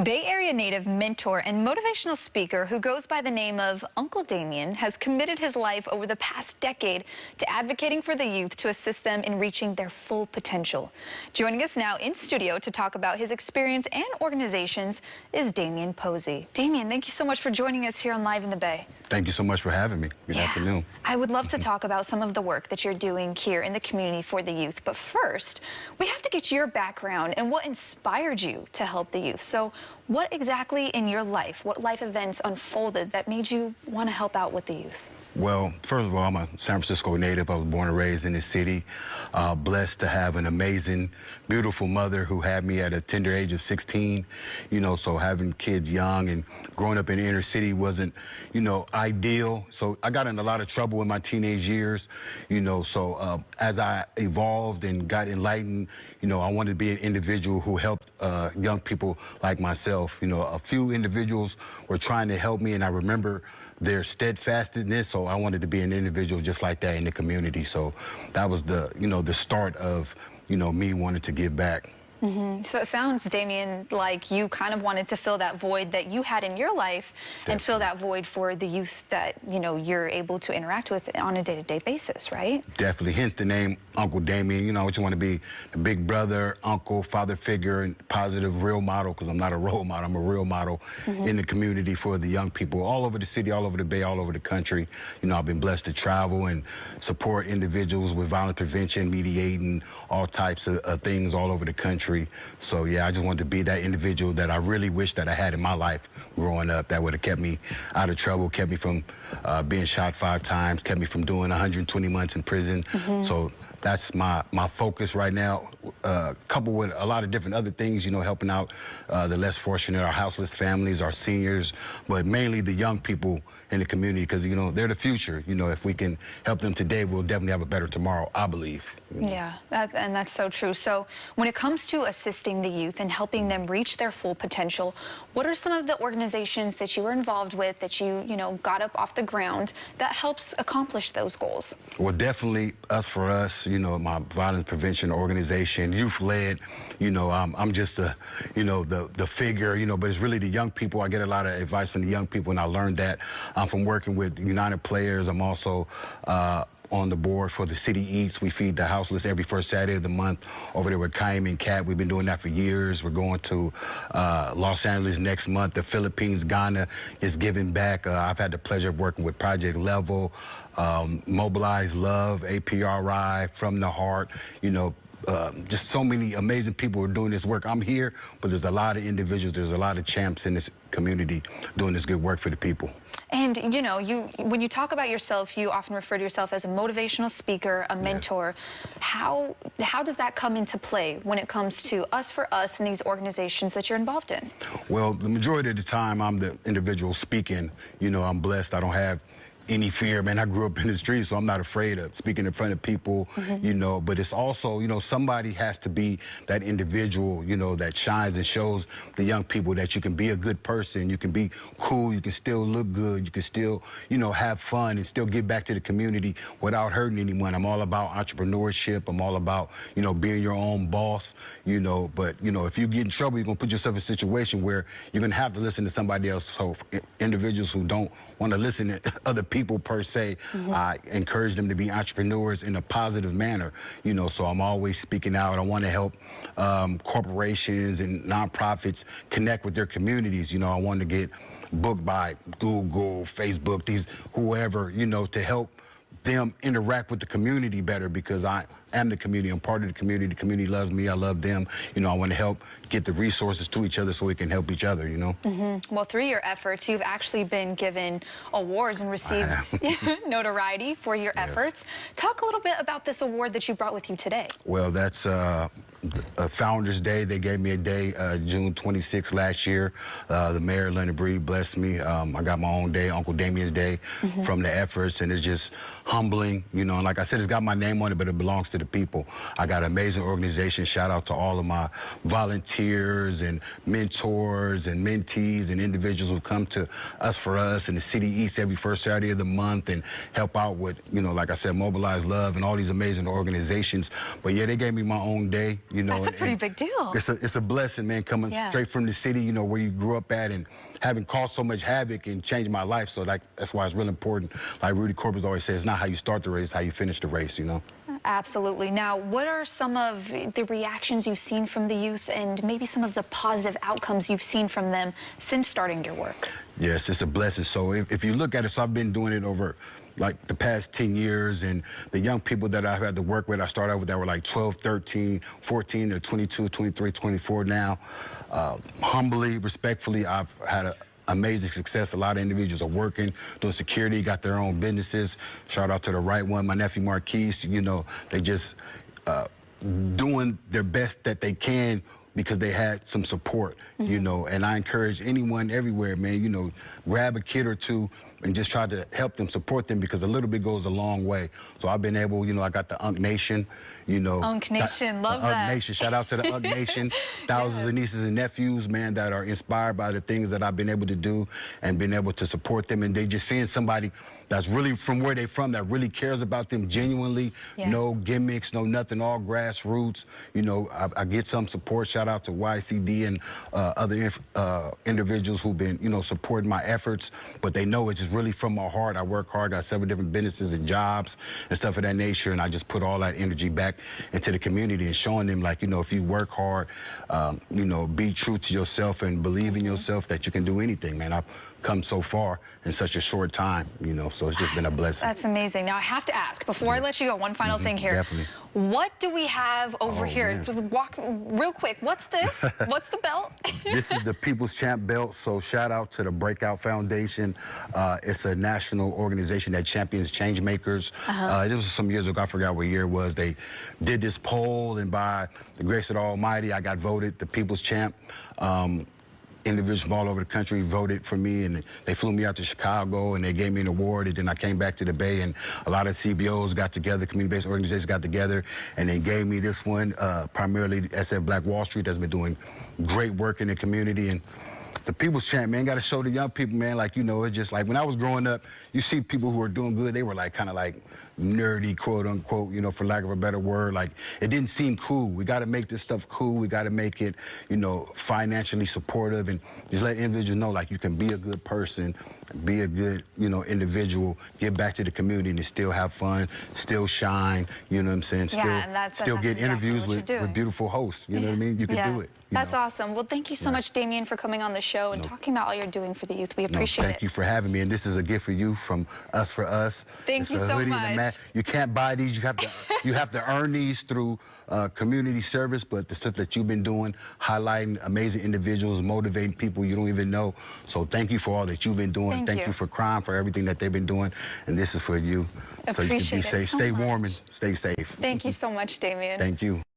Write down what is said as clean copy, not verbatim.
Bay Area native, mentor, and motivational speaker who goes by the name of Uncle Damien has committed his life over the past decade to advocating for the youth to assist them in reaching their full potential. Joining us now in studio to talk about his experience and organizations is Damien Posey. Damien, thank you so much for joining us here on Live in the Bay. Thank you so much for having me. Good afternoon. I would love to talk about some of the work that you're doing here in the community for the youth. But first, we have to get your background and what inspired you to help the youth. So what exactly in your life, what life events unfolded that made you want to help out with the youth? Well, first of all, I'm a San Francisco native. I was born and raised in this city. Blessed to have an amazing, beautiful mother who had me at a tender age of 16. You know, so having kids young and growing up in the inner city wasn't, you know, ideal. So I got in a lot of trouble in my teenage years, you know. So as I evolved and got enlightened, you know, I wanted to be an individual who helped young people like myself. You know, a few individuals were trying to help me, and I remember their steadfastness, so I wanted to be an individual just like that in the community. So that was the, you know, the start of, you know, me wanting to give back. So it sounds, Damien, like you kind of wanted to fill that void that you had in your life and fill that void for the youth that, you know, you're able to interact with on a day-to-day basis, right? Definitely, hence the name Uncle Damien. You know, what you want to be a big brother, uncle, father figure, and positive real model, because I'm not a role model, I'm a real model in the community for the young people all over the city, all over the Bay, all over the country. You know, I've been blessed to travel and support individuals with violence prevention, mediating, all types of things all over the country. So yeah, I just wanted to be that individual that I really wish that I had in my life growing up, that would have kept me out of trouble, kept me from being shot 5 times, kept me from doing 120 months in prison. So that's my focus right now, coupled with a lot of different other things, you know, helping out the less fortunate, our houseless families, our seniors, but mainly the young people in the community, because, you know, they're the future. You know, if we can help them today, we'll definitely have a better tomorrow, I believe. Yeah, and that's so true. So when it comes to assisting the youth and helping them reach their full potential, what are some of the organizations that you were involved with that you know, got up off the ground that helps accomplish those goals? Well, definitely Us For Us, you know, my violence prevention organization, youth-led. You know, I'm just a, you know, the figure, you know, but it's really the young people. I get a lot of advice from the young people, and I learned that from working with United Players. I'm also on the board for the City Eats. We feed the houseless every first Saturday of the month over there with Kaim and Kat. We've been doing that for years. We're going to Los Angeles next month. The Philippines, Ghana is giving back. I've had the pleasure of working with Project Level, Mobilize Love, APRI, From the Heart, you know, just so many amazing people are doing this work. I'm here, but there's a lot of individuals, there's a lot of champs in this community doing this good work for the people. And, you know, when you talk about yourself, you often refer to yourself as a motivational speaker, a mentor. How does that come into play when it comes to Us For Us and these organizations that you're involved in? Well, the majority of the time, I'm the individual speaking. You know, I'm blessed. I don't have any fear, man. I grew up in the streets, so I'm not afraid of speaking in front of people, you know, but it's also, you know, somebody has to be that individual, you know, that shines and shows the young people that you can be a good person, you can be cool, you can still look good, you can still, you know, have fun and still give back to the community without hurting anyone. I'm all about entrepreneurship. I'm all about, you know, being your own boss, you know, but, you know, if you get in trouble, you're going to put yourself in a situation where you're going to have to listen to somebody else. So individuals who don't want to listen to other people per se, I encourage them to be entrepreneurs in a positive manner, you know, so I'm always speaking out. I want to help corporations and nonprofits connect with their communities. You know, I want to get booked by Google, Facebook, whoever, you know, to help them interact with the community better, because I am the community. I'm part of the community. The community loves me. I love them. You know, I want to help get the resources to each other so we can help each other, you know? Well, through your efforts, you've actually been given awards and received notoriety for your efforts. Talk a little bit about this award that you brought with you today. Well, that's Founders Day. They gave me a day, June 26th last year. The mayor, Leonard Breed, blessed me. I got my own day, Uncle Damien's Day, from the efforts, and it's just humbling, you know. And like I said, it's got my name on it, but it belongs to the people. I got an amazing organization. Shout out to all of my volunteers and mentors and mentees and individuals who come to Us For Us and the City East every first Saturday of the month and help out with, you know, like I said, Mobilize Love and all these amazing organizations. But yeah, they gave me my own day. you know. That's a pretty and big deal. It's a blessing, man, coming straight from the city, you know, where you grew up at, and having caused so much havoc and changed my life. So that's why it's really important. Like Rudy Corbis always says, it's not how you start the race, it's how you finish the race, you know. Absolutely. Now, what are some of the reactions you've seen from the youth and maybe some of the positive outcomes you've seen from them since starting your work? Yes, it's a blessing. So if you look at it, so I've been doing it over like the past 10 years, and the young people that I've had to work with, I started out with that were like 12, 13, 14, they're 22, 23, 24 now. Humbly, respectfully, I've had amazing success. A lot of individuals are working, doing security, got their own businesses. Shout out to the right one, my nephew Marquise. You know, they just doing their best that they can because they had some support, you know. And I encourage anyone everywhere, man, you know, grab a kid or two and just try to help them, support them, because a little bit goes a long way. So I've been able, you know, I got the Unk Nation, you know. Unk Nation, love that. Unk Nation, shout out to the Unk Nation. Thousands of nieces and nephews, man, that are inspired by the things that I've been able to do and been able to support them. And they just seeing somebody that's really from where they're from, that really cares about them genuinely, no gimmicks, no nothing, all grassroots. You know, I get some support. Shout out to YCD and other individuals who've been, you know, supporting my efforts, but they know it's just really from my heart. I work hard, got several different businesses and jobs and stuff of that nature, and I just put all that energy back into the community and showing them, like, you know, if you work hard, you know, be true to yourself and believe in yourself, that you can do anything, man. I've come so far in such a short time, you know, so it's just been a blessing. That's amazing. Now, I have to ask, before I let you go, one final thing here. Definitely. What do we have over here? Man. Walk real quick. What's this? What's the belt? This is the People's Champ belt, so shout out to the Breakout Foundation. It's a national organization that champions change makers. It was some years ago, I forgot what year it was. They did this poll, and by the grace of the Almighty, I got voted the People's Champ. Individuals from all over the country voted for me, and they flew me out to Chicago, and they gave me an award, and then I came back to the Bay, and a lot of CBOs got together, community-based organizations got together, and they gave me this one, primarily SF Black Wall Street, that's been doing great work in the community. And the People's Champ, man, got to show the young people, man, like, you know, it's just like when I was growing up, you see people who are doing good, they were like kind of like nerdy, quote unquote, you know, for lack of a better word. Like, it didn't seem cool. We got to make this stuff cool. We got to make it, you know, financially supportive, and just let individuals know, like, you can be a good person, be a good, you know, individual, give back to the community, and still have fun, still shine, you know what I'm saying? Still get interviews with beautiful hosts, you know what I mean? You can do it. That's awesome. Well, thank you so much, Damien, for coming on the show and talking about all you're doing for the youth. We appreciate it. Thank you for having me, and this is a gift for you from us for us. Thank you so much. You can't buy these. You have to earn these through community service, but the stuff that you've been doing, highlighting amazing individuals, motivating people you don't even know. So thank you for all that you've been doing. Thank you for Crime, for everything that they've been doing, and this is for you. So you can be safe. Stay warm and stay safe. Thank you so much, Damien. Thank you.